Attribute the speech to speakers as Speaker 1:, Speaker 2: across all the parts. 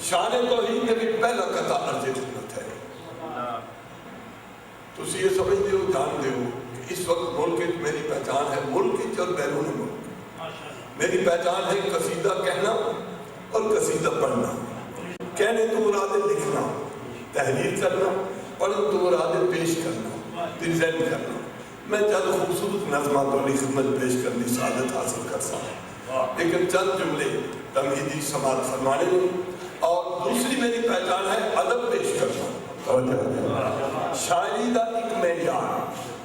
Speaker 1: شان توحید کے بھی پہلا قطع عرض خدمت ہے. تسی یہ سمجھتے ہو جان دے ہو کہ اس وقت ملک میری پہچان ہے, ملک اور بیرون ملک میری پہچان ہے قصیدہ کہنا اور قصیدہ پڑھنا. کہنے تو مراد لکھنا, تحریر کرنا, پڑھن تو مراد پیش کرنا, پریزنٹ کرنا. میں چند خوبصورت نظمات والی خدمت پیش کرنی سعادت حاصل کر سکتا ہوں, لیکن چند جملے تمہیدی سماعت فرمانے میں. اور دوسری میری پہچان ہے ادب پیش کرنا. شاعری دا ایک معیار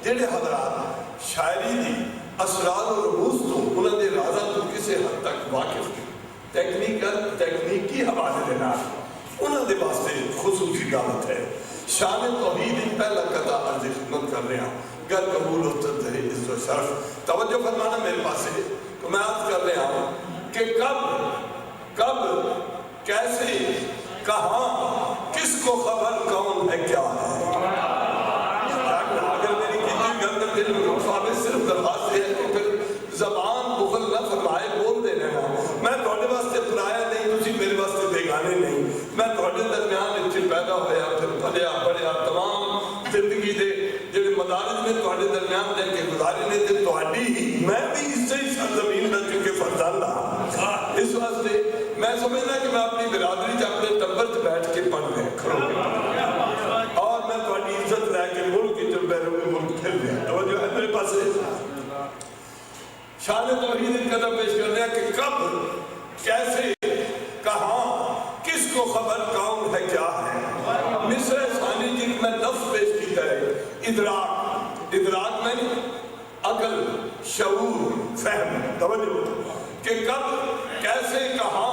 Speaker 1: جڑے حضرات شاعری دی اسرار و رموز تو انہوں نے رازہ تو کسے حد تک واقف کی تکنیکی حوالے دینا انہوں نے واسطے خصوصی دعوت ہے. شان توحید پہلا قطع عرض خدمت کر رہے ہیں, گر قبول ہوتا ہے عزت و شرف. توجہ فرمانا میرے پاس ہے تو میں عرض کر رہا ہوں کہ کب کیسے کہاں کس کو خبر کون ہے کیا ہے. اگر میری کسی گرد دل میں صاحب صرف درخواست ہے کہ پھر زبان بخل نہ فرمائے بول دے رہے ہیں. میں توڑے واسطے پرایا نہیں, تسی میرے واسطے بیگانے نہیں. میں توڑے درمیان اتنے پیدا ہویا, پھر پڑھیا پڑھیا تمام زندگی دے جڑے مدارج میں توڑے درمیان دے کے گزارے نے تے توڑی ہی میں بھی اس سے ہی سرزمین نہ چکے فرزان رہا. اس واسطے میں سمجھنا کہ میں اپنی برادری سے اپنے ٹبر سے بیٹھ کے پڑھ رہے کھڑوں اور میں توڑی عزت لے کے ملک کی جب بیرون ملک کھل رہا. توجہ ہے میرے پاس ہے. شان توحید قدم پیش کر رہے ہیں کہ کب کیسے کہاں کس کو خبر کون ہے کیا ہے. مصر ثانی جن میں لفظ پیش کیتا ہے ادراک میں عقل شعور فہم. توجہ کہ کب کیسے کہاں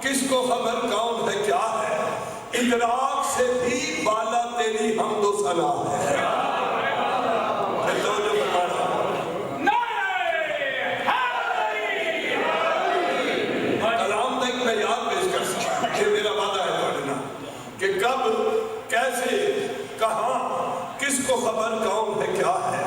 Speaker 1: کس کو خبر کون ہے کیا ہے. ادراک سے بھی بالا تیری حمد و ثنا ہے. کہ کب کیسے کہاں کس کو خبر کون ہے کیا ہے.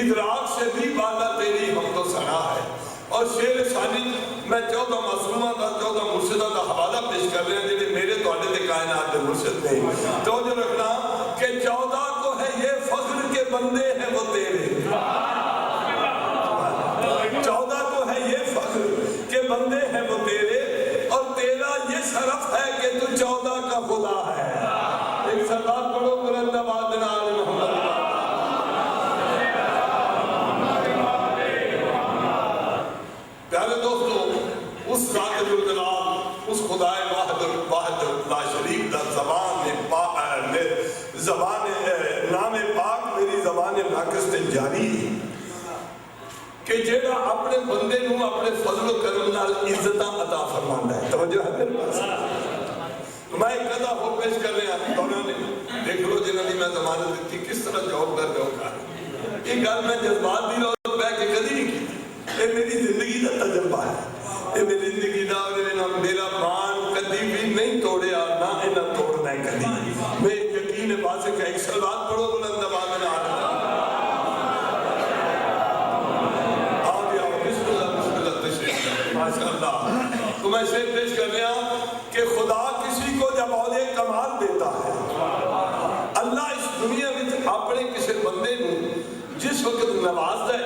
Speaker 1: ادراک سے بھی بالا تیری حمد و ثنا ہے. اور شعر ثانی میں 14 معصومہ کا 14 مرشدہ کا حوالہ پیش کر رہے ہیں جنہیں میرے توڑے دے کائنات دے مرشد نے. توجہ رکھنا کہ 14 کو ہے یہ فخر کے بندے ہیں وہ تیرے. 14 کو ہے یہ فخر کے بندے ہیں وہ تیرے, اور تیرا یہ شرف ہے کہ تو 14 کا خدا ہے. ایک سردار پڑھو بلند آواز میں آل محمد. پیارے دوستو, اس ذات الجلال, اس خدائے واحد لا شریک دا زبان نام پاک میری زبان ناقص تے جاری کہ جیڑا اپنے بندے نو اپنے فضل و کرم نال عزتاں عطا فرماندا ہے. توجہ ہے میرے پاس. تو میں ایک قضا ہو پیش کر رہے ہیں دونوں نے دیکھ لو جنہوں نے میں ضمانت دیتی کس طرح جواب کر دو کر. یہ گل میں جذبات دی رو بہ کے کدی نہیں کی. یہ میری زندگی کا تجربہ ہے. یہ میری زندگی دا میرا مان کدی بھی نہیں توڑیا, نہ انہاں توڑنا ہے کدی. میں یقین بات سے کہ ایک سلوات پڑھو بلند آواز میں آ تو میں شعر پیش کر رہا کہ خدا کسی کو جب عہدے کمال دیتا ہے, اللہ اس دنیا میں اپنے کسی بندے نو جس وقت نواز ہے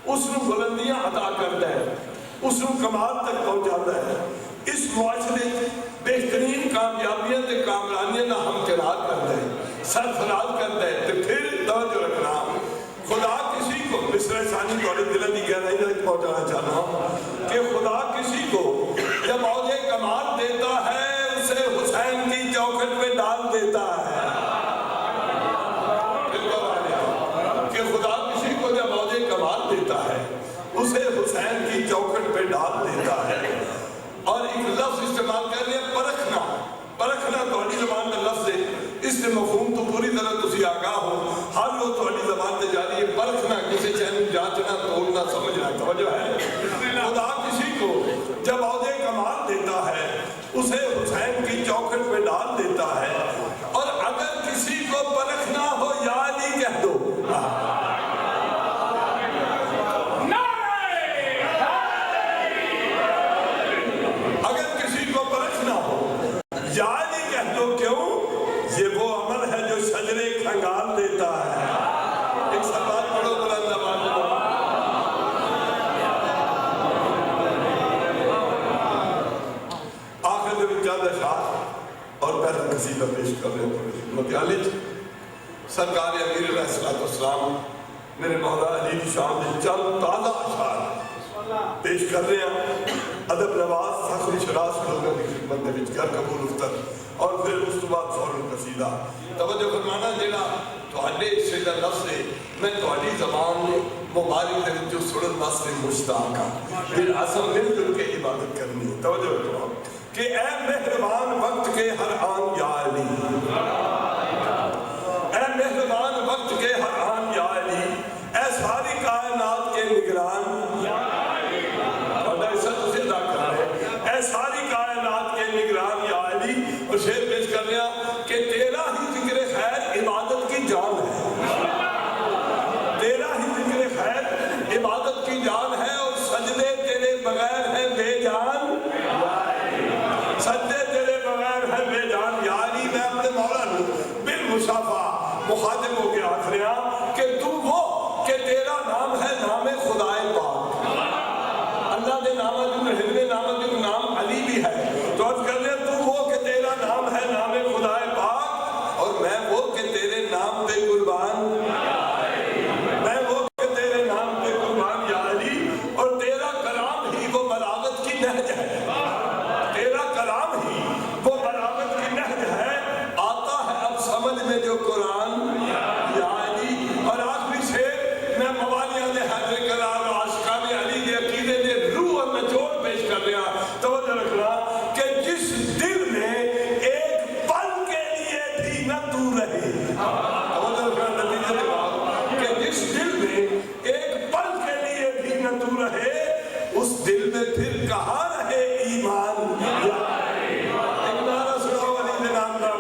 Speaker 1: اس نو بلندیاں عطا کرتا ہے, اس نو کمال تک پہنچاتا ہے. اس معاشرے بہترین کامیابیاں تے کامرانیاں نہ ہمکنار کرتا ہے, سرفراز کرتا ہے. تو پھر توجہ رکھنا خدا کسی کو مصر ثانی توڑے دلوں کی گہرائی تک پہنچانا چاہتا ہوں کہ خدا کسی کو جب عہدے کمال دیتا ہے اسے حسین کی چوکھٹ پہ ڈال دیتا ہے. کہ خدا کسی کو جب عہدے کمال دیتا ہے اسے حسین کی چوکھٹ پہ ڈال دیتا ہے. اور ایک لفظ استعمال کر لیا پرکھنا. پرکھنا توڑی زبان کا لفظ ہے, اس سے مفہوم تو پوری طرح تسی آگاہ ہو. ہر لوگ توڑی زبان سے جاری ہے پرکھنا, کسی چین جانچنا, تولنا, سمجھنا. توجہ ہے خدا کسی کو جب پیش کر رہے ہیں خدمت عالی سرکار امیر علیہ السلام میرے مولا علی کی شان میں چند تازہ اشعار پیش کر رہے ہیں ادب نواز فخر شراز لوگوں کی خدمت میں وچ کر قبول افتر اور پھر اس بعد فوراً قصیدہ توجہ فرمانا جڑا تہاڈے سے دا لفظ ہے میں تہاڈی زبان مبارک دے وچ سنن واسطے مشتاق ہاں پھر اساں مل جل کے عبادت کرنی ہے توجہ فرماؤ کہ اے مہربان وقت کے ہر آن یا علی اے مہربان وقت کے ہر آن یا علی اے ساری کائنات کے نگران یا علی اور ایسا تجھے ادا کر رہے اے ساری کائنات کے نگران یا علی اور شعر پیش کر رہے ہیں کہ تیرا ہی ذکر خیر عبادت کی جان ہے تیرا ہی ذکر خیر عبادت کی جان ہے اور سجدے تیرے بغیر ہیں بے جان سجدے تیرے بغیر ہیں بے جان یا علی میں اپنے مولا ہوں بالمصافہ مخاطب ہو کے آخ رہا کہ تو وہ کہ تیرا نام ہے نام خدائے پاک اللہ نے نام جو نام علی بھی ہے تو عرض کر لیں تو وہ کہ تیرا نام ہے نام خدائے پاک اور میں وہ کہ تیرے نام پہ قربان میں وہ کہ تیرے نام پہ قربان یا علی اور تیرا کلام ہی وہ بلاغت کی نہج ہے تیرا کلام ہی وہ بلاغت کی نہج ہے آتا ہے اب سمجھ میں جو قرآن یا علی اور آخری سے میں موالیہ نے حضر قرار و عاشقان علی کے عقیدے نے روح اور نچوڑ پیش کر رہا توجہ رکھنا کہ جس دل میں ایک پل کے لیے بھی نہ تو رہے توجہ رکھنا نتیجہ جواب کہ جس دل میں ایک پل کے لیے بھی نہ تو رہے اس دل میں پھر کہاں رہے ایمان یا ایک نعرہ سناؤ علی کے نام کا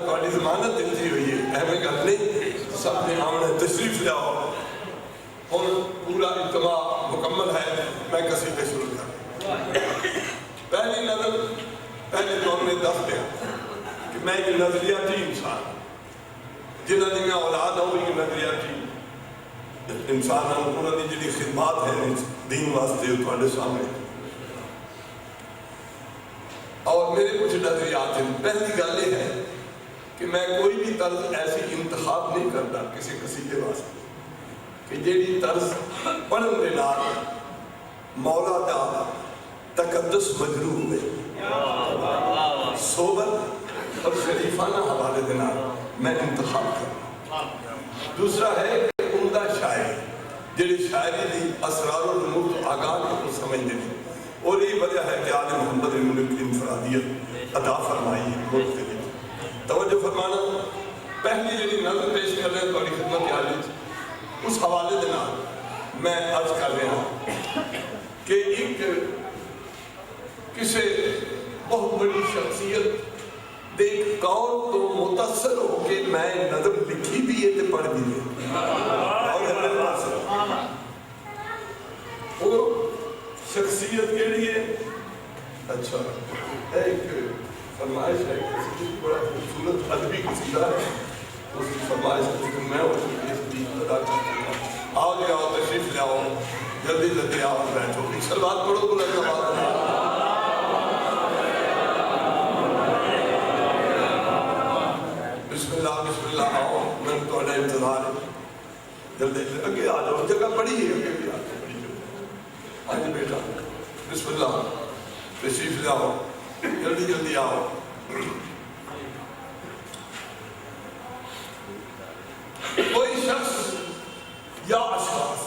Speaker 1: تھوڑی ضمانت دیتی ہوئی ہے اہمیں گل نہیں سب نے آمنے تشریف لے آؤ اور پورا اجتماع مکمل ہے میں قصیدے شروع کر پہلی نظر پہلے دور میں دس دیا کہ میں ایک نظریاتی انسان جنہوں نے میں اولاد ہوں ایک نظریاتی انسان ہوں انہوں نے جنہی خدمات ہیں دین واسطے تھوڑے سامنے اور میرے کچھ نظریات ہیں پہلی گل یہ ہے کہ میں کوئی بھی طرز ایسی انتخاب نہیں کرتا کسی قصیدے واسطے کہ جیڑی طرز پڑھن دے نال مولا دا تقدس مجروح ہوئے صوبر اور شریفانہ حوالے دے نال میں انتخاب کرتا دوسرا ہے کہ عمدہ شاعر جیڑی شاعری دی اسرار و رموز آگاہ کو سمجھ دے اور یہ وجہ ہے کہ آل محمد الملک انفرادیت ادا فرمائی ہے ملک کے لیے توجہ فرمانا پہلی جنہی نظر پیش کر رہے ہیں توڑی خدمت عالی اس حوالے دینا میں عرض کر رہا ہوں کہ ایک کسے بہت بڑی شخصیت دیکھ قول تو متصر ہو کہ میں نظر لکھی بھی ہے تے پڑھ بھی ہے اور ہمیں پاس وہ شخصیت کے لیے اچھا ایک فرمائش ہے کہ بڑا خوبصورت ادبی قصیدہ ہے اس کی فرمائش ہے میں اس کی اس ادا کرتا ہوں آؤ جی آؤ تشریف لے آؤ جلدی جلدی آؤ بیٹھو ایک سلوات پڑھو بلند آواز بسم اللہ آؤ میں تھوڑا انتظار ہے جلدی اگے آ جاؤ جگہ بڑی ہے اگے بھی آ جاؤ آج بیٹا بسم اللہ تشریف لے آؤ جلدی جلدی آؤ کوئی شخص یا اشخاص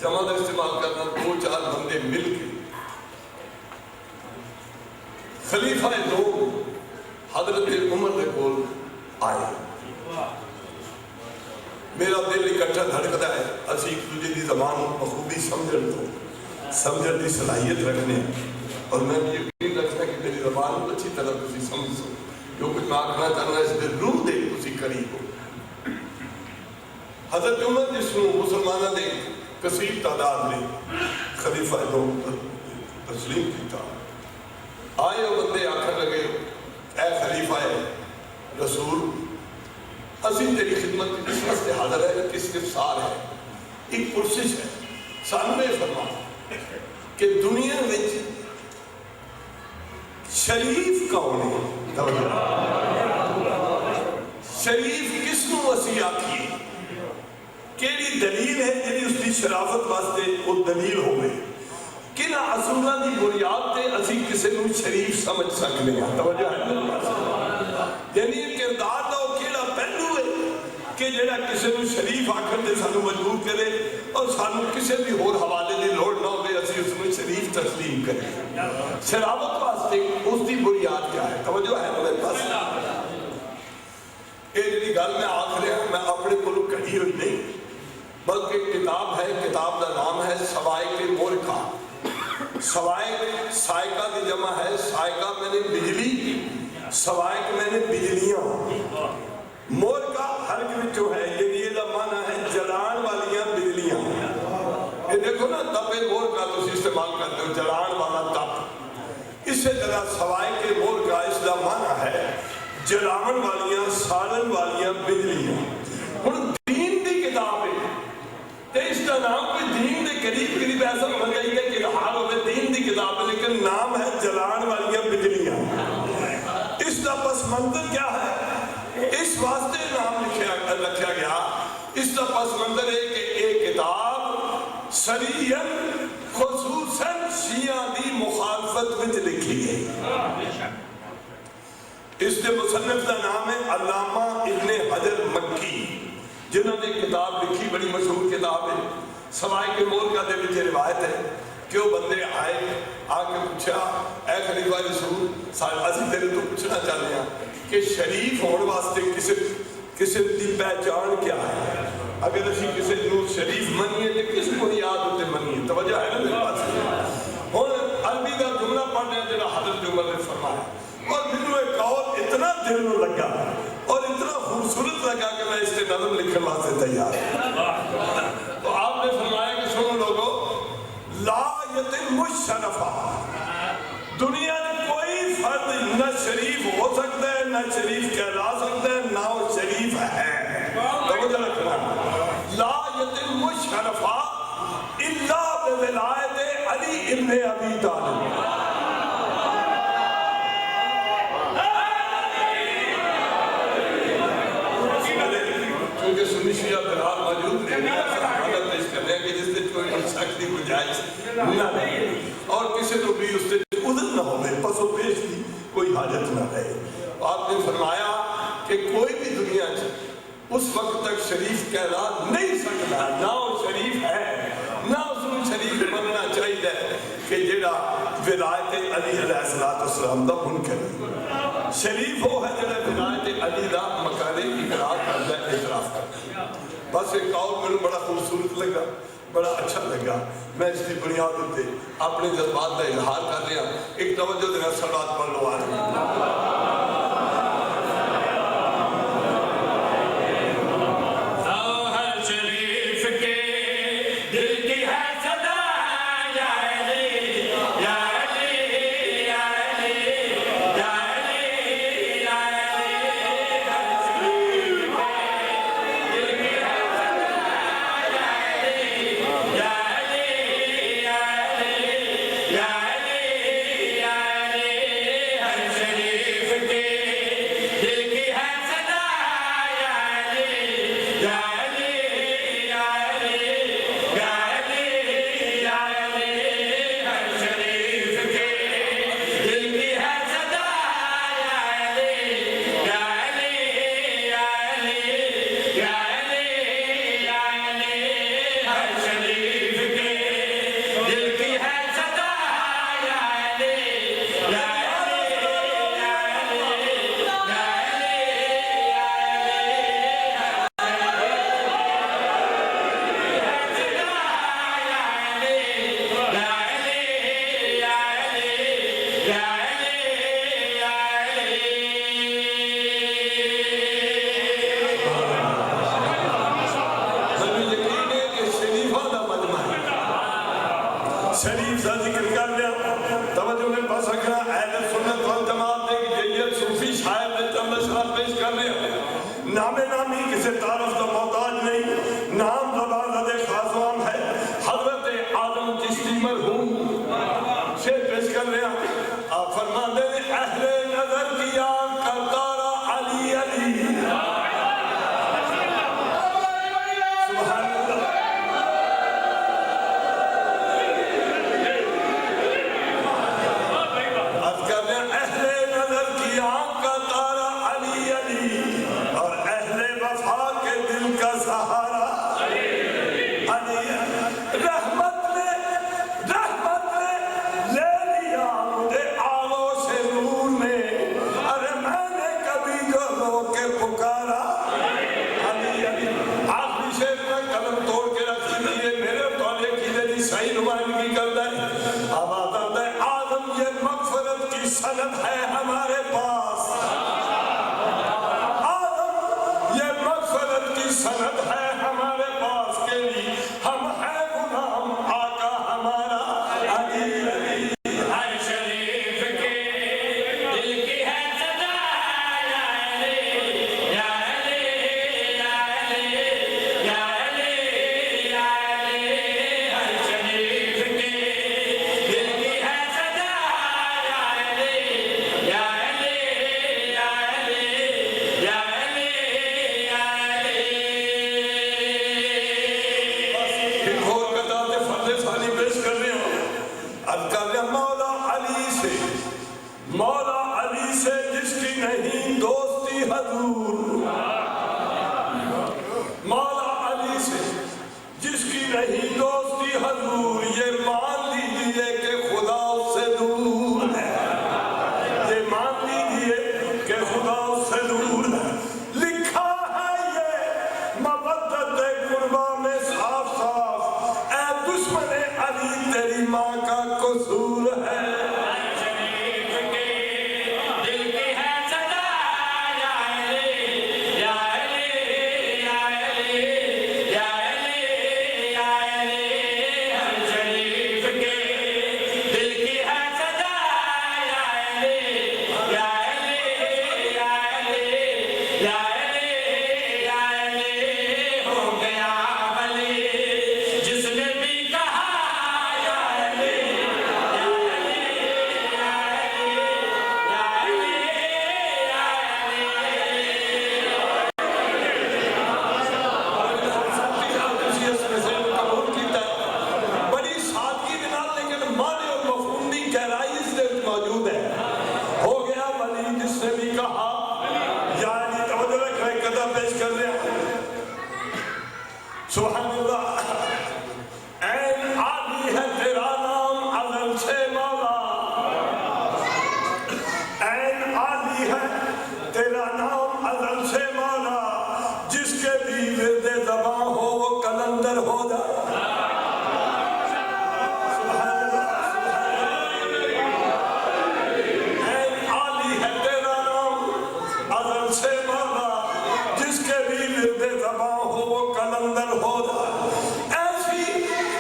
Speaker 1: جمع کا استعمال کرنا دو چار بندے مل کے خلیفہ دو حضرت عمر کے کول آئے میرا دل اکٹھا دھڑکتا ہے اسی ایک دوسرے کی زبان بخوبی سمجھن کی صلاحیت رکھنے اور میں بھی یقین رکھتا کہ میری زبان کو اچھی طرح تسی سمجھ سو جو کچھ میں آکھنا چاہنا ہے اس میں روح دے تسی قریب ہو حضرت عمر جس کو مسلمانہ نے کثیر تعداد میں خلیفہ دو تسلیم کی تھا آئے وہ بندے آکھر لگے اے خلیفہ رسول اسی تیری خدمت اس واسطے حاضر ہے کہ استفسار ہے ایک پرسش ہے سانو یہ فرما کہ دنیا میں شریف کون ہے؟ شریف کس نو اسی آکھیے؟ کیڑی دلیل ہے جی اس کی شرافت واسطے وہ دلیل ہوئے؟ کن اصولہ دی بنیاد تے اسی کسی نو شریف سمجھ سکنے ہیں؟ توجہ ہے یعنی کردار دا وہ کیڑا پہلو ہے کہ جڑا کسی نو شریف آکھن دے سانو مجبور کرے اور سانو کسی بھی اور حوالے دی لوڑ نہ ہوئے اسی اس میں شریف تسلیم کرے؟ شرافت واسطے اس دی بنیاد کیا ہے؟ توجہ ہے میرے پاس؟ یہ جی گل میں آکھ رہا میں اپنے کو کڑی ہوئی نہیں بلکہ کتاب ہے، کتاب دا نام ہے سوائق مورکہ۔ سوائق سائقہ کی جمع ہے، سائقہ میں نے بجلی، سوائق میں نے بجلیاں، مورکہ حرک وچوں ہے، یہ دا معنی ہے جلان والیاں بجلیاں۔ یہ دیکھو نا تپے مورکہ تو استعمال کرتے ہو، جلان والا تپ۔ اس سے طرح سوائق مورکہ اس دا معنی ہے جلان والیاں، سالن والیاں بجلیاں۔ ہن دین دی کتاب ہے تے اس کا نام کوئی دین دے قریب ایسا ہونا چاہیے کہ حال ہوئے دین دی کتاب ہے لیکن نام ہے جلان والیاں بجلیاں۔ اس کا پس منظر کیا ہے؟ اس واسطے نام رکھا گیا، اس کا پس منظر ہے کہ ایک کتاب سریعاً خصوصاً شیعہ دی مخالفت وچ لکھی گئی۔ اس کے مصنف کا نام ہے علامہ ابن حجر مکی، جنہوں نے کتاب لکھی، بڑی مشہور کتاب ہے۔ سوائق مورکہ دے وچ روایت ہے کہ وہ بندے آئے آ کے پوچھا اے خلیفہ رسول اسی تیرے تو پوچھنا چاہتے ہیں کہ شریف ہونے واسطے کسی دی پہچان کیا ہے؟ اگر اسی کسی نور شریف منیے تو کس بنیاد ہوتے منیے؟ توجہ ہے نا میرے پاس؟ ہن عربی کا جملہ پڑھنے جڑا حضرت عمر نے فرمایا اور مینوں ایک قول اتنا دل نوں لگا اور اتنا خوبصورت لگا کہ میں اس سے نظم لکھنے واسطے تیار ہوں۔ تو آپ نے فرمایا کہ سنو لوگو، لا یتم الشرفا، دنیا میں کوئی فرد نہ شریف ہو سکتا ہے نہ شریف کہلا سکتا ہے نہ وہ شریف ہے۔ توجہ رکھنا، لا یتم الشرفا الا بولایت علی ابن ابی طالب۔ کیونکہ سنی شیعہ برحال موجود نہیں حالت پیش کر رہے ہیں کہ جس سے کوئی شک کی گنجائش نہ رہے اور کسی کو بھی اس سے عذر نہ ہوئے، پس و پیش کی کوئی حاجت نہ رہے۔ آپ نے فرمایا کہ کوئی بھی دنیا اس وقت تک شریف کہلا نہیں سکتا، نہ وہ شریف ہے نہ اس کو شریف بننا چاہیے کہ جڑا ولایت علی علیہ السلام دا منکر ہے۔ شریف وہ ہے جڑا ولایت علی دا مکانے اقرار کرتا ہے، اعتراف کرتا ہے۔ بس ایک قول میں بڑا خوبصورت لگا، بڑا اچھا لگا، میں اس کی بنیاد پہ اپنے جذبات کا اظہار کر رہا ہوں۔ ایک توجہ دینا، صلوات پڑھ لو آج۔ شریف کا ذکر کر لیا، توجہ نے بس اکھنا اہل سنت والجماعت ایک جیت صوفی شاعر نے چند اشعار پیش کر لیا۔ نام نامی کسی تعارف کا محتاج نہیں، نام زبان لدے خاصوان ہے، حضرت آخری شیر میں قلم توڑ کے رکھ دیئے میرے طالع کی دلی صحیح نمائندگی کرتا ہے آباد آتا ہے آدم یہ مغفرت کی سند ہے ہمارے پاس آدم یہ مغفرت کی سند ہے ہمارے پاس کے لیے ہم ہیں غلام آقا ہمارا علی علی
Speaker 2: ہر شریف کے دل کی ہے صدا یا علی یا علی یا علی یا علی یا علی ہر شریف کے دل کی ہے صدا یا علی یا علی یا علی یا علی یا علی
Speaker 1: ایک اور قطعات فتح ثانی پیش کر رہے ہیں اب کر رہے ہیں مولا علی سے جس کی نہیں دوستی حضور مولا علی سے جس کی نہیں دوستی حضور یہ مان لیجئے کہ خدا اس سے دور ہے یہ مان لیجئے کہ خدا اس سے دور ہے لکھا ہے یہ مودت قربا میں صاف صاف اے دشمن علی تیری ماں کا قصور ہے سبحان اللہ این عالی ہے تیرا نام عظم سے مولا این عالی ہے تیرا نام عظم سے مولا جس کے بھی ورد زباں ہو وہ کلندر ہو جائے این عالی ہے تیرا نام عظم سے مولا جس کے بھی ورد زباں ہو وہ کلندر ہو جائے ایسی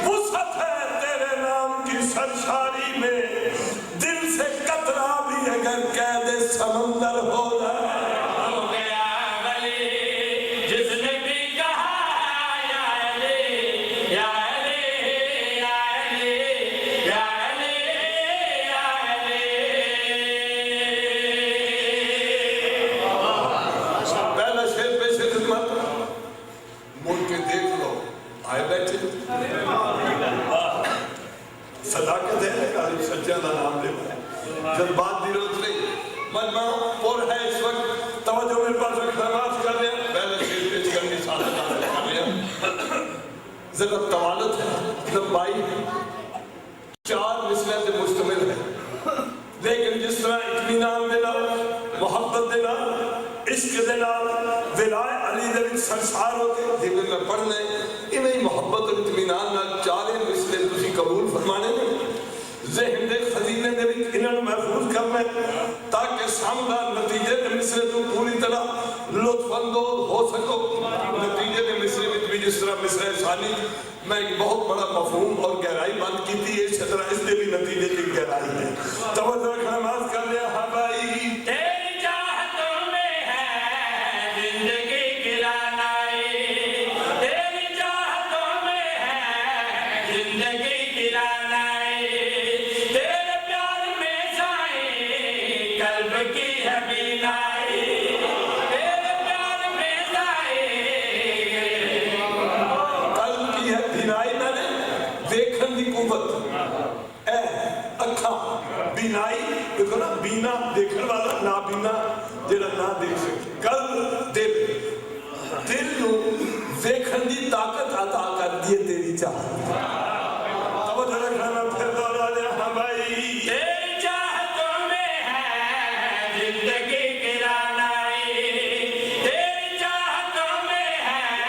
Speaker 1: وسعت ہے تیرے نام کی سرشاری میں دل سے قطرہ بھی اگر قید سمندر ہو جائے
Speaker 2: ہو گیا ولی جس نے بھی کہا یا علی یا علی یا علی یا علی یا علی
Speaker 1: پہلا شیر پیش خدمت ملک کے دیکھ لو آئے بیٹھے صداقت ہے کہ سچا دا نام لے جب بات دی روز نہیں مجمع اور ہے اس وقت توجہ میرے پاس اقدامات کر رہے ہیں پہلے شیر پیش کرنی ساتھ کر رہے ہیں ذرا توالت ہے لمبائی ہے 4 مثلیں سے مشتمل ہے لیکن جس طرح اطمینان دینا محبت دینا عشق دینا ولائے علی دے وچ سنسار ہوتے جنہیں میں پڑھنے انہیں محبت اور اطمینان نہ 4 مثلیں تسی قبول فرمانے نہیں ذہن دے خزینے دے وچ انہاں محفوظ کرنا تاکہ سامنے نتیجے دے مثلیں تو پوری طرح لطف اندوز ہو سکو نتیجے دے مثلیں وچ بھی جس طرح مثلیں ثانی میں ایک بہت بڑا مفہوم اور گہرائی بات کی تھی اس طرح اس دے بھی نتیجے کی گہرائی ہے توجہ خدمات کر لیا ہاں بھائی
Speaker 2: تیری چاہتوں میں ہے زندگی کی رانائی تیری چاہتوں میں ہے زندگی کی رانائی تیرے پیار میں سائیں قلب کی ہے بینائی تیرے پیار میں سائیں
Speaker 1: قلب کی ہے بینائی میں نے دیکھن دی قوت اکھا بینائی دیکھو نا بینا دیکھن والا نا بینا جیڑا نہ دیکھ سکتے قلب دل نو دیکھن دی طاقت عطا کر دیے تیری چاہت توجہ رکھنا پھر دوڑا لیا ہاں بھائی
Speaker 2: تیری چاہتوں میں ہے زندگی کی رانائی تیری چاہتوں میں ہے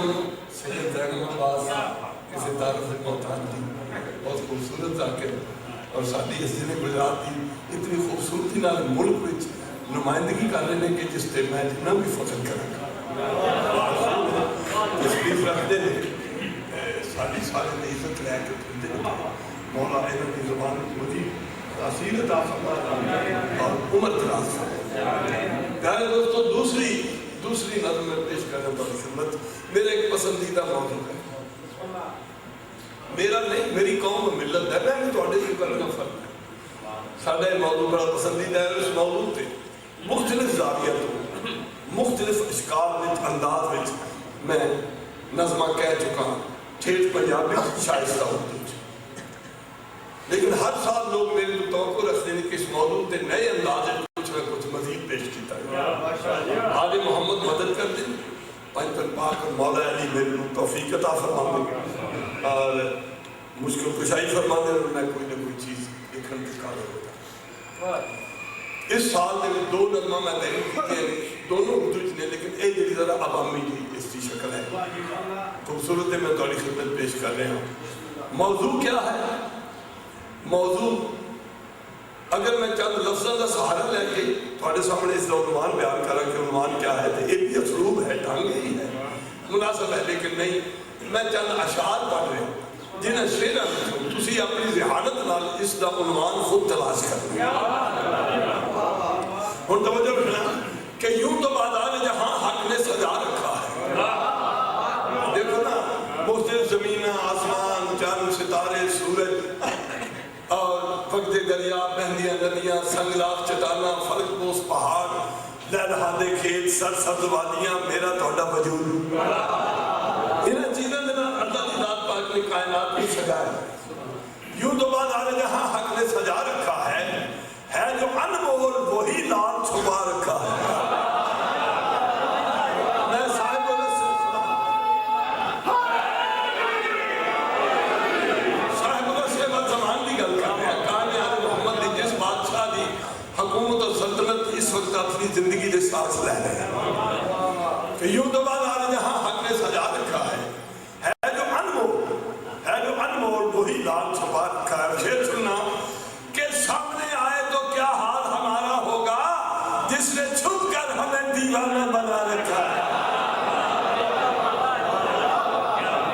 Speaker 1: بیگم سید زینب عباس کسی تعارف محتاج تھی، بہت خوبصورت ذاکر اور ساری اس نے گجرات کی اتنی خوبصورتی نال ملک وچ نمائندگی کر رہے ہیں کہ جس سے میں جتنا بھی فخر کروں تشریف رکھتے ہیں ساری سارے نے عزت لے کے پھرتے ہیں مولا انہوں کی زبان مجید تاثیر عطا فرمائے اور عمر دراز فرمائے۔ پیارے دوستو دوسری نظم میں پیش کرنے والی خدمت میرا ایک پسندیدہ موضوع ہے، میرا نہیں میری قوم و ملت ہے، میں بھی تھوڑے سے کرنا فرق ہے۔ ساڑھا موضوع بڑا پسندیدہ ہے، اس موضوع پہ مختلف زاویہ تو مختلف اشکال وچ انداز وچ میں نظمہ کہہ چکا ہوں، ٹھیٹ پنجابی شائستہ ہوتی ہے، لیکن ہر سال لوگ میرے تو توقع رکھتے ہیں کہ اس موضوع پہ نئے انداز کچھ نہ کچھ مزید پیش کیتا ہے۔ آل محمد مدد کر دیں، پنجتن پاک اور مولا علی میرے توفیق عطا فرما دیں اور مشکل کشائی فرما دیں اور میں کوئی نہ کوئی چیز لکھن کے قابل ہوتا۔ اس سال میں دو نظمہ میں تحریر کیتے ہیں، دونوں اردو چنے، لیکن ایک جڑی ذرا عوامی کی اس کی شکل ہے، خوبصورت ہے، میں تھوڑی خدمت پیش کر رہے ہوں۔ موضوع کیا ہے؟ موضوع اگر میں چند لفظوں کا سہارا لے کے تھوڑے سامنے اس کا عنوان بیان کرا کہ عنوان کیا ہے تو یہ بھی اسلوب ہے، ڈھنگ ہی ہے، مناسب ہے، لیکن نہیں میں چند اشعار پڑھ رہا ہوں جنہیں شعراں میں تسی اپنی ذہانت نال اس کا عنوان خود تلاش کریں۔ ہن توجہ رکھنا کہ یوں تو بازار جہاں حق نے سجا رکھا ہے، دیکھو نا مختلف زمینہ، آسمان، چاند، ستارے، سورج اور وقت دریا، بہندیاں ندیاں، سنگلاخ چٹانا، فلک پوش پہاڑ، لہلہاندے کھیت، سرسبز وادیاں، میرا تہاڈا وجود، انہاں چیزاں دے نال اللہ دی ذات پاک نے کائنات کو سجایا۔ یوں تو بازار جہاں حق نے سجا رکھا ہے جو انمول وہی لال چھپا رکھا ہے۔ میں صاحب حکومت اور سلطنت اس وقت اپنی زندگی کے ساتھ لے رہے ہیں کہ یوں تو بازار جہاں حق نے سجا رکھا ہے جو انمول وہی لال چھپا رکھا ہے۔ شعر سننا کہ سامنے آئے تو کیا حال ہمارا ہوگا جس نے چھپ کر ہمیں دیوانہ بنا رکھا ہے۔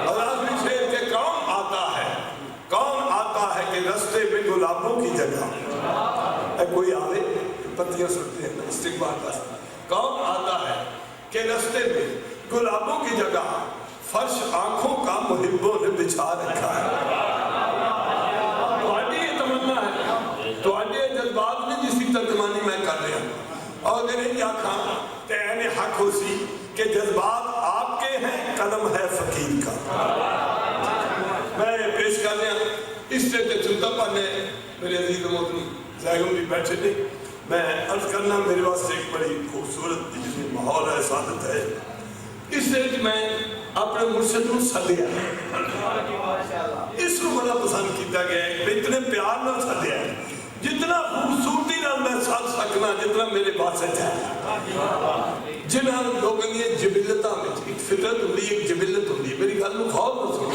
Speaker 1: اور آخری شعر کہ کون آتا ہے کہ رستے میں گلابوں کی جگہ، کوئی آوے پتیاں سکتے ہیں استقبال کا، کون آتا ہے کہ رستے میں گلابوں کی جگہ فرش آنکھوں کا محبوں نے بچھا رکھا ہے۔ تمہاری یہ تمنا ہے، تمہاری جذبات نے جس کی ترجمانی میں کر رہا ہوں، اور اگر یہ آنکھاں تینے حق ہو سی کہ جذبات آپ کے ہیں، قلم ہے فقیر کا۔ میں پیش کر رہا ہوں اس سے چلتا پانے میرے عزیز و محترم زائروں بھی بیٹھے تھے، میں عرض کرنا میرے واسطے ایک بڑی خوبصورت جس میں ماحول ہے، سعادت ہے، اس سے میں اپنے مرشد کو سدیا، اس کو بڑا پسند کیتا گیا ہے، اتنے پیار نہ سدیا ہے، جتنا خوبصورتی نہ میں ساتھ سکنا جتنا میرے واسط ہے، جنہاں لوگوں نے جبلتاں میں ایک فطرت ہوندی ایک جبلت ہوندی ہے، میری گل نو غور نہ سنو،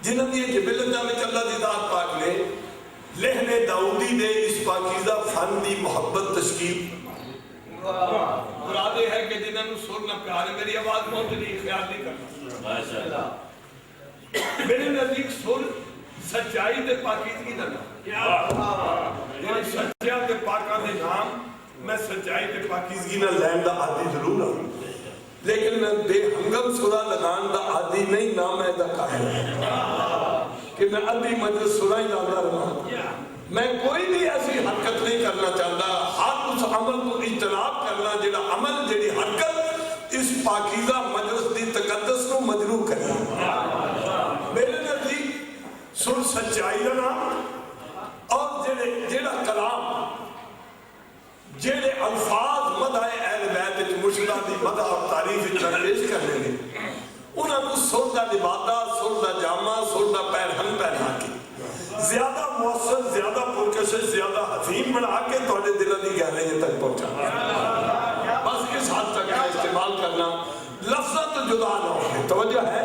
Speaker 1: جنہاں نے جبلتاں میں اللہ دی ذات پاک نے لہن داؤدی دے اس پاکیزہ فن دی محبت تشکیل مراد ہے کہ جنہوں نے سننا پیار ہے، میری آواز بہت نہیں خیال نہیں کرنا، میرے نزدیک سن سچائی دے پاکیزگی دا نام، سچیا دے پاکاں دے نام، میں سچائی دے پاکیزگی نہ لین دا عادی ضرور ہوں، لیکن میں بے ہنگم سرا لگان دا عادی نہیں، نام ہے دا قائل کہ میں ادھی مجلس سنا ہی لانا رہا، میں کوئی بھی ایسی حرکت نہیں کرنا چاہتا، ہر اس عمل کو اجتناب کرنا جڑا عمل جڑی حرکت اس پاکیزہ مجلس دی تقدس کو مجروح کرے۔ میرے نزدیک سن سچائی کا نام اور جڑا کلام جڑے الفاظ مدح اہل بیت مرشدہ دی مدح اور تعریف پیش کرنے نے انہاں کو سر دا لبادہ، سر دا جامع، سر دا پیرہن پہنا کے زیادہ مؤثر، زیادہ پرکشش، زیادہ حفیم بنا کے توڑے دلوں دی گہرائیوں تک پہنچا، بس اس حد تک استعمال کرنا لفظہ تو جدا نہ ہو. توجہ ہے؟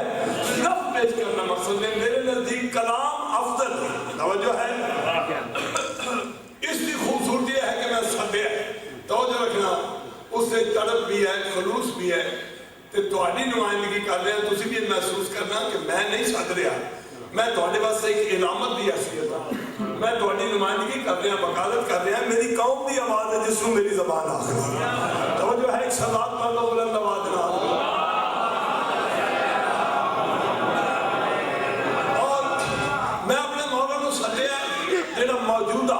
Speaker 1: لفظ پیش کرنا مقصد ہے. میرے نزدیک کلام افضل ہے. توجہ ہے؟ اس کی خوبصورتی ہے کہ میں سدے توجہ رکھنا اس سے تڑپ بھی ہے خلوص بھی ہے تے تہاڈی نمائندگی کر رہے ہیں. تسی بھی محسوس کرنا کہ میں نہیں سد رہا, میں تہاڈے واسطے ایک علامت دی حیثیت ہوں. میں تہاڈی نمائندگی کر رہا, وکالت کر رہا. میری قوم دی آواز ہے جس کو میری زبان آخر. توجہ ہے؟ ایک صلوات پڑھ لو بلند آواز نال. اور میں اپنے مولا نو سدیا جڑا موجودہ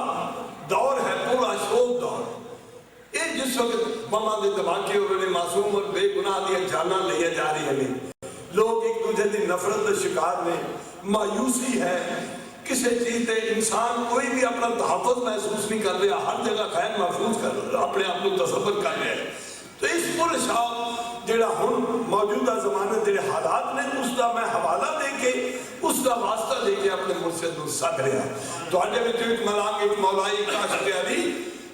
Speaker 1: دور ہے پورا شوق دور. یہ جس وقت بماں دے دھماکے اور انہیں معصوم اور بے گناہ دیا جاناں لے جا رہی ہیں, لوگ ایک دوسرے دی نفرت کا شکار میں, مایوسی ہے کسی چیز دے. انسان کوئی بھی اپنا تحفظ محسوس نہیں کر رہا, ہر جگہ خیر محفوظ کر رہا, اپنے آپ کو تصور کر رہا ہے. تو اس پر شاہ جڑا ہن موجودہ زمانے دے حالات نے اس کا میں حوالہ دے کے اس کا واسطہ دے کے اپنے مرشد نو سد رہا. تواڈے وچ ایک ملانگ ایک مولائی کاشف علی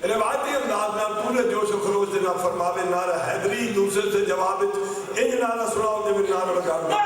Speaker 1: روایتی انداز میں پورے جوش و خروش دے نال فرماوے نعرہ حیدری, دوسرے سے جواب وچ انج نعرہ سناؤ دے وچ نعرہ لگاؤ.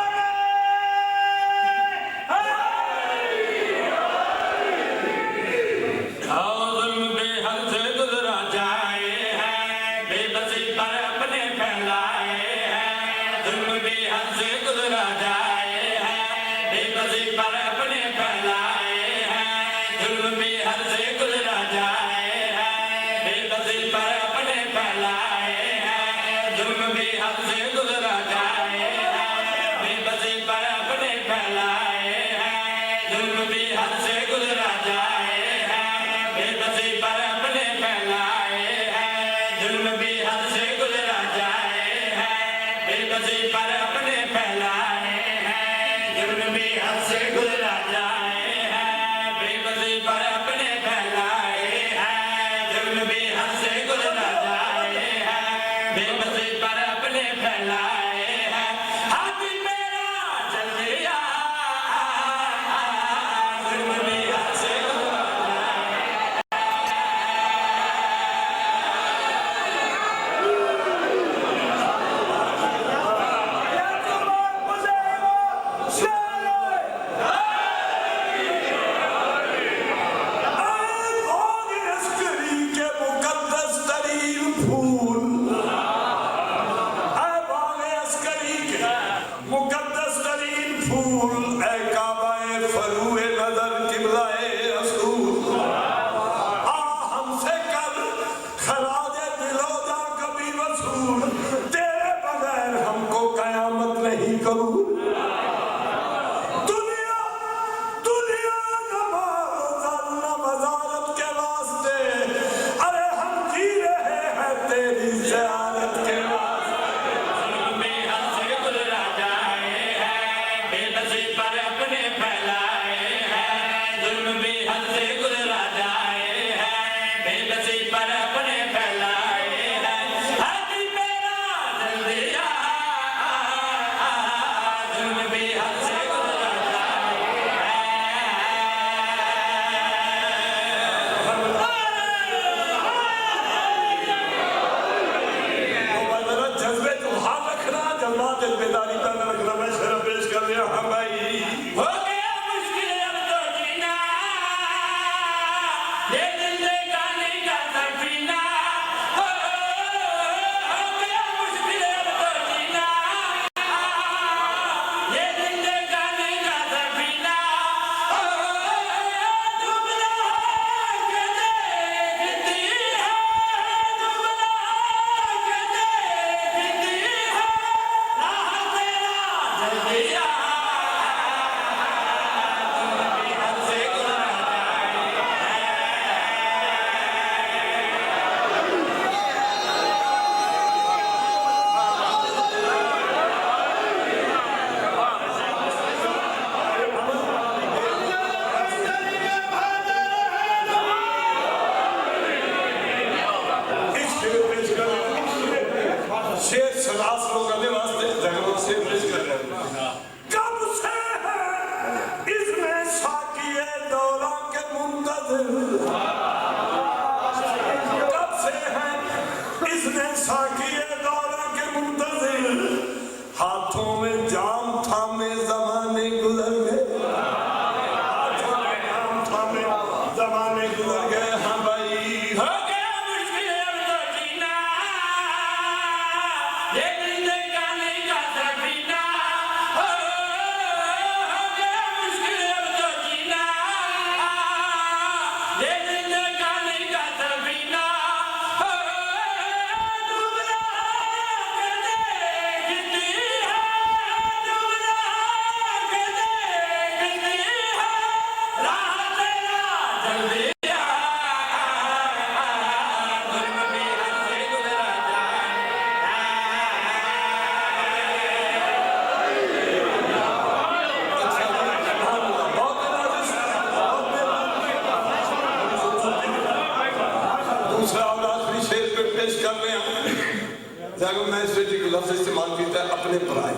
Speaker 1: لفظ استعمال کیتا ہے اپنے پرائے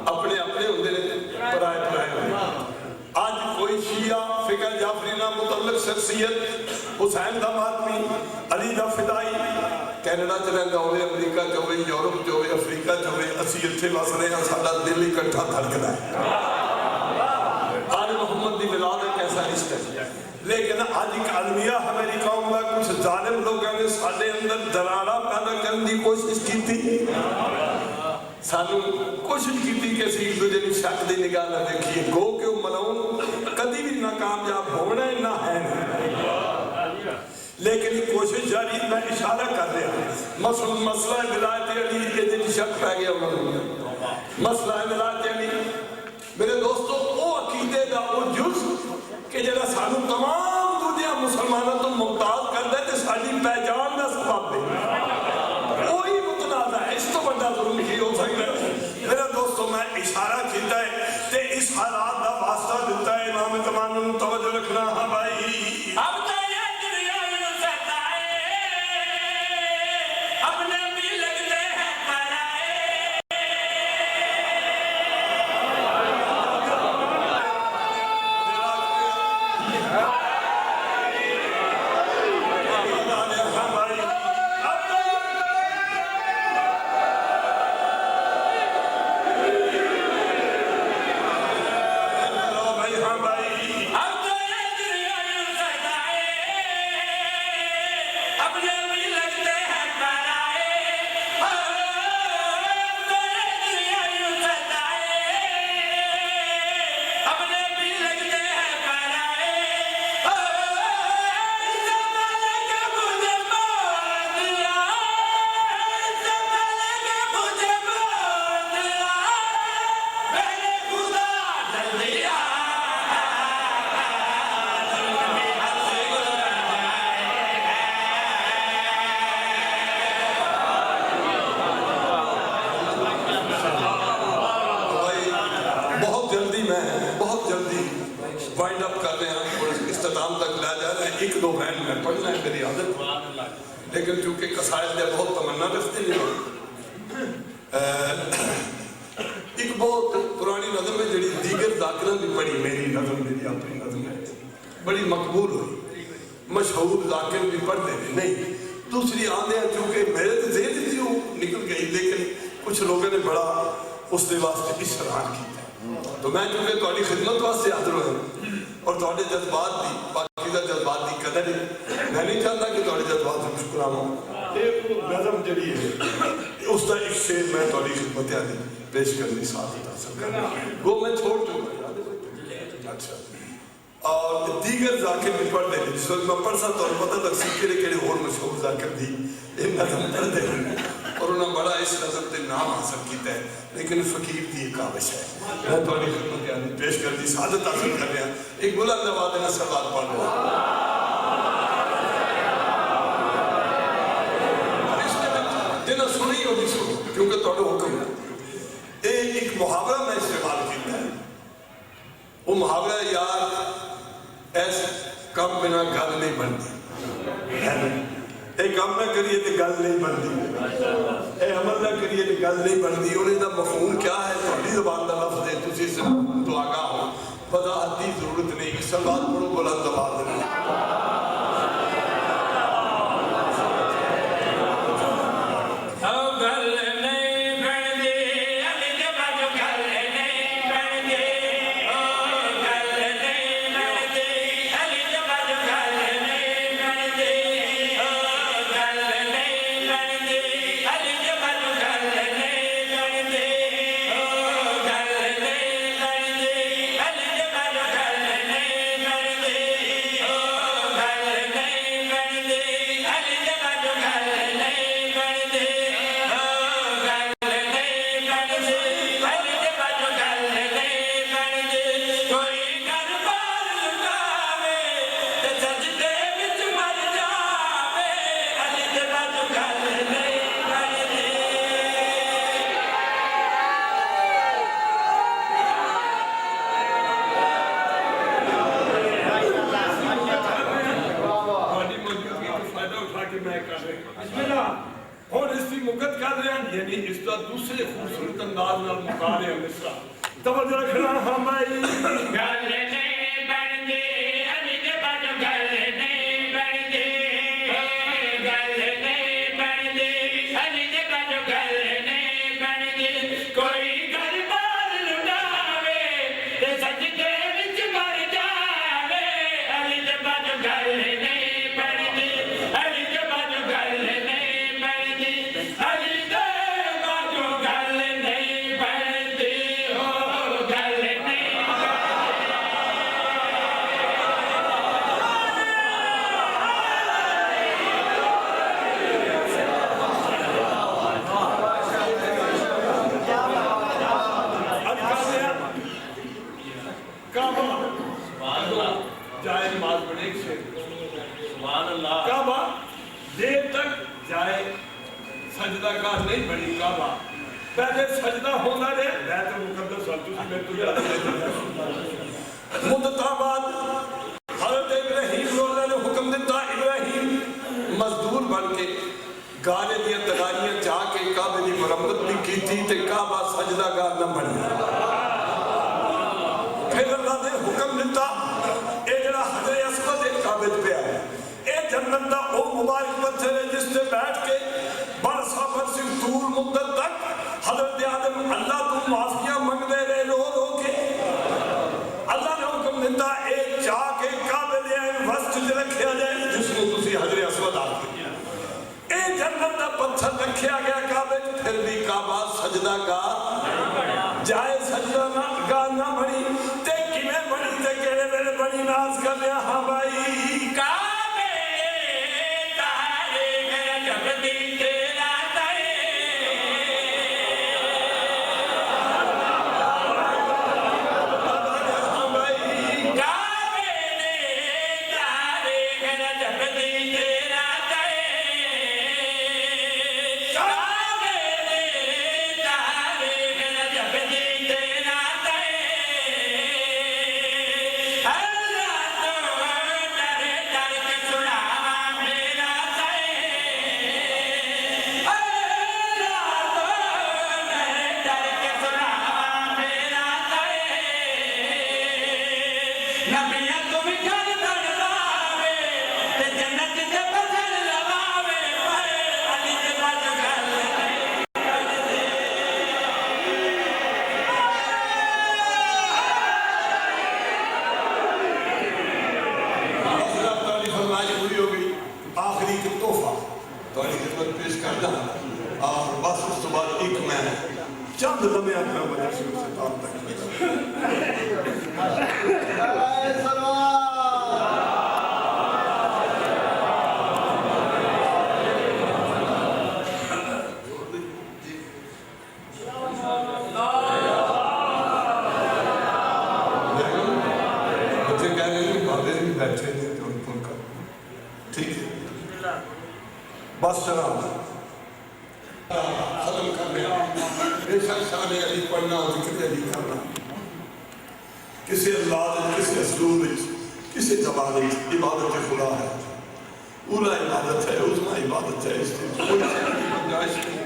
Speaker 1: اپنے ہوندے نے پرائے ہوندے آج کوئی شیعہ فقہ جعفری نہ متعلق شخصیت حسین دا ماتمی علی دا فدائی کینیڈا چ رہندا ہوئے امریکہ چ ہوئے یورپ چ ہوئے افریقہ چ ہوئے اسی اتھے وس رہے ہیں ساڈا دل اکٹھا دھڑکدا ہے آل محمد دی ولاد ایک ایسا رشتہ ہے لیکن آج ایک المیہ ہماری قوم کا کچھ ظالم لوگوں نے سارے اندر درارہ پیدا کرنے کی کوشش کی تھی سانو کوشش کی تھی کہ اسی ایک دوجے نے شک دی نگاہ نہ دیکھیے گو کہ ملعون کدی بھی ناکامیاب ہونا ہے نہ ہے لیکن یہ کوشش جاری میں اشارہ کر رہا مسئلہ ولایت علی کے دن شک پہ گیا مسئلہ ولایت علی میرے دوستو وہ عقیدے دا وہ جز کہ جڑا سانو تمام دنیا مسلمانوں تو ممتاز کر دے تے ساری پہچان دا سبب ہے وہی متنازع ہے اس تو بڑا ظلم نہیں ہو سکتا میرا دوستو میں اشارہ کیتا ہے تے اس حالات دا واسطہ دیتا ہے امام زمان توجہ رکھنا ہاں بھائی
Speaker 2: اب تو یہ دنیا میں ستائے اپنے بھی لگتے ہیں پرائے
Speaker 1: وائنڈ اپ کر رہے ہیں اور اختتام تک لے جا رہے ہیں ایک دو بین میں پڑھنا ہے میری عادت لیکن چونکہ قصائد نے بہت تمنا رکھتے ہیں ایک بہت پرانی نظم ہے جڑی دیگر ذاکرہ بھی پڑھی میری نظم میری اپنی نظم ہے بڑی مقبول ہوئی مشہور ذاکر بھی پڑھتے ہیں نہیں دوسری آندے ہیں چونکہ میرے تو ذہن تھی وہ نکل گئی لیکن کچھ لوگوں نے بڑا اس دے واسطے اشرار کی تو میں چونکہ تھوڑی خدمت واسطے حاضر ہوئے اور تھوڑے جذبات دی باقیدہ جذبات دی قدر ہے میں نہیں چاہتا کہ تھوڑے جذبات سے مشکل ہوں ایک نظم جڑی ہے اس کا ایک شعر میں تھوڑی خدمت دی پیش کرنی ساتھ حاصل کرنا وہ میں چھوڑ چکا اچھا اور دیگر ذاکر بھی پڑھ دیں جس وقت میں پڑھ سکتا اور پتہ لگ سکتے کہڑے اور مشہور ذاکر دی یہ نظم پڑھ دیں اور انہوں نے بڑا اس نظم تے نام حاصل کیتا ہے لیکن فقیر دی ایک کاوش ہے میں تھوڑی خدمت پیش کر دی سعادت حاصل کر رہا ایک بلند آواز میں سوال پڑھ رہا جنہیں سنی ہوگی سنو کیونکہ تھوڑا حکم ہے ایک محاورہ میں استعمال کیتا ہے وہ محاورہ یار ایسے کم بنا گل نہیں بنتی ایک کام نہ کریے تو گل نہیں بنتی اے عمل نہ کریے تو گل نہیں بنتی انہیں دا مفہوم کیا ہے تھوڑی زبان دا لفظ ہے تسی سے تو آگاہ ہو وضاحت دی ضرورت نہیں سلوات پڑھو بلند آواز میں قاری مصرع توجہ رکھنا ہاں بھائی
Speaker 2: گل نہیں بنتی علی دے بج گل نہیں بنتی گل نہیں بنتی علی دے بج گل نہیں بنتی کوئی گل بار لٹاوے تے سجدے وچ مر جاوے علی دے بج گل نہیں بنتی علی دے بج گل نہیں بنتی علی دے بج گل نہیں بنتی ہو گل نہیں
Speaker 1: جائے نماز پڑھنے سے کعبہ دیر تک جائے سجدہ گاہ نہیں بڑی کعبہ پہلے سجدہ ہونا رہے بیت المقدس والتوسی میں تجھے مدتہ بعد حضرت ابراہیم اللہ نے حکم دیتا ابراہیم مزدور بن کے گانے دیا تغاریاں جا کے کعبے دی مرمت بھی کی تھی تے کعبہ سجدہ گاہ نہ بنی پھر اللہ نے حکم دیتا اے جڑا حجر اسود ایک کعبت پہ آئے اے جنت دا او مبارک پتھر ہے جس سے بیٹھ کے برسا برسی طول مدت تک حضرت آدم اللہ تو معافیاں منگ دے رہے رو رو کے اللہ نے حکم دیتا اے جا کے کعبے دے آئے وسط جو رکھیا جائے جس کو تسی حجر اسود آتے اے جنت دا پتھر رکھیا گیا کعبے پھر بھی کعبہ سجدہ گاہ جائے سجدہ گاہ نہ بڑی تے کیویں بڑی تے کہڑے میرے بڑی ناز کر لیا ہاں بھائی
Speaker 2: کعبے تارے گھر جب دی تیرا تائے
Speaker 1: ہاں بھائی
Speaker 2: کعبے تارے گھر جب دی تیرا تائے کعبے تارے گھر جب دی تیرا تائے اللہ تو ڈر ڈر کے سناوا میرا تائے اللہ تو ڈر ڈر کے سناوا میرا تائے نبیاں تم گھر بنواوے تے جنت دے پتھر لواوے پر علی دے بج گل نہیں
Speaker 1: حضرت تعالی فرمائش پوری ہو گئی آخری کے تحفہ تو علی خدمت پیش کرنا اور بس اس تو بعد ایک میں چند لمحے اپنا وجہ سے اسے تام تک بچے کہہ رہے ہیں بابے بھی بیٹھے تھے تو ان کا ٹھیک ہے بس جناب ختم کر لیا بے شک شان علی پڑھنا اور ذکر علی کرنا کسی اللہ کسی اسلوب کسی زبان عبادت خدا ہے اولا عبادت ہے عظما عبادت ہے اس کی کوئی گنجائش نہیں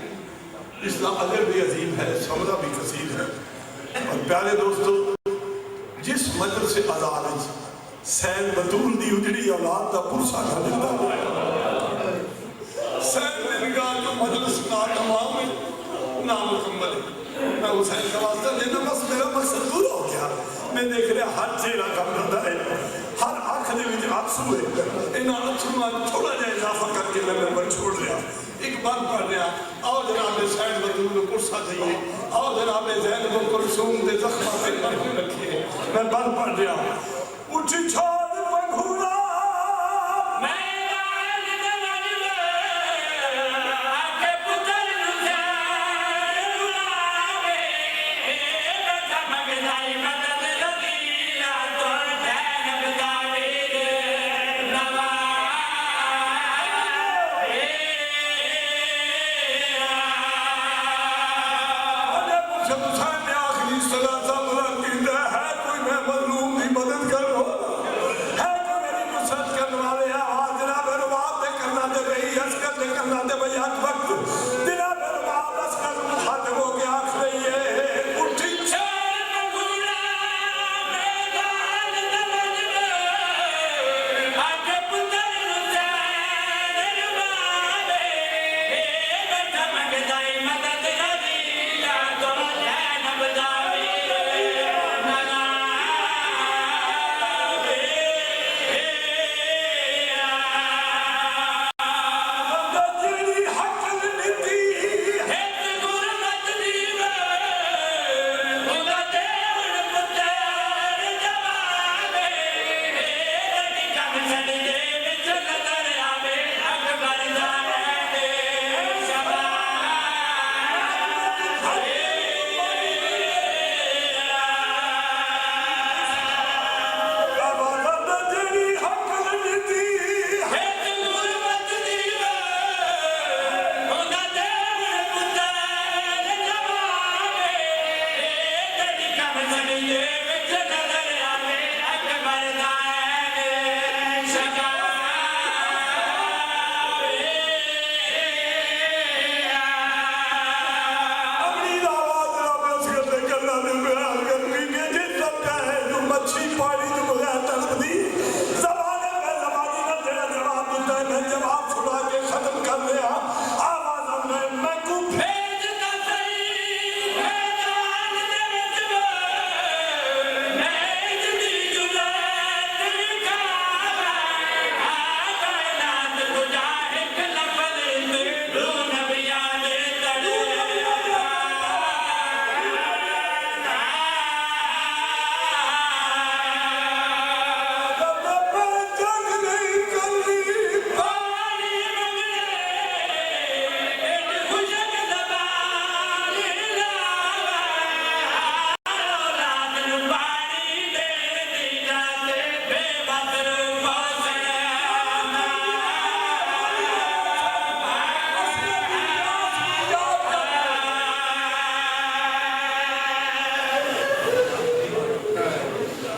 Speaker 1: اسلام اجر بھی عظیم ہے ثمرہ بھی کثیر ہے اور پیارے دوستو جس مجلس سے آزاد ہے سین بطول دی اجڑی اولاد دا پرسا کر دیتا ہے سین نے نگاہ جو مجلس کا تمام نامکمل ہے میں حسین کا واسطہ دینا بس میرا مقصد پورا ہو گیا میں دیکھ رہا ہر چہرہ کم کرتا ہے ہر آنکھ دے وچ آنسو ہے انہاں اچھوں تھوڑا جہا اضافہ کر کے میں نمبر چھوڑ رہا ایک بات پڑھ رہا آؤ جناب سین بطول پرسا دئیے آؤ جناب زینب کلثوم دے زخمہ پہ مرہم رکھیے میں بات پڑھ رہا اٹھی چھوڑ منگھورا
Speaker 2: سڑیے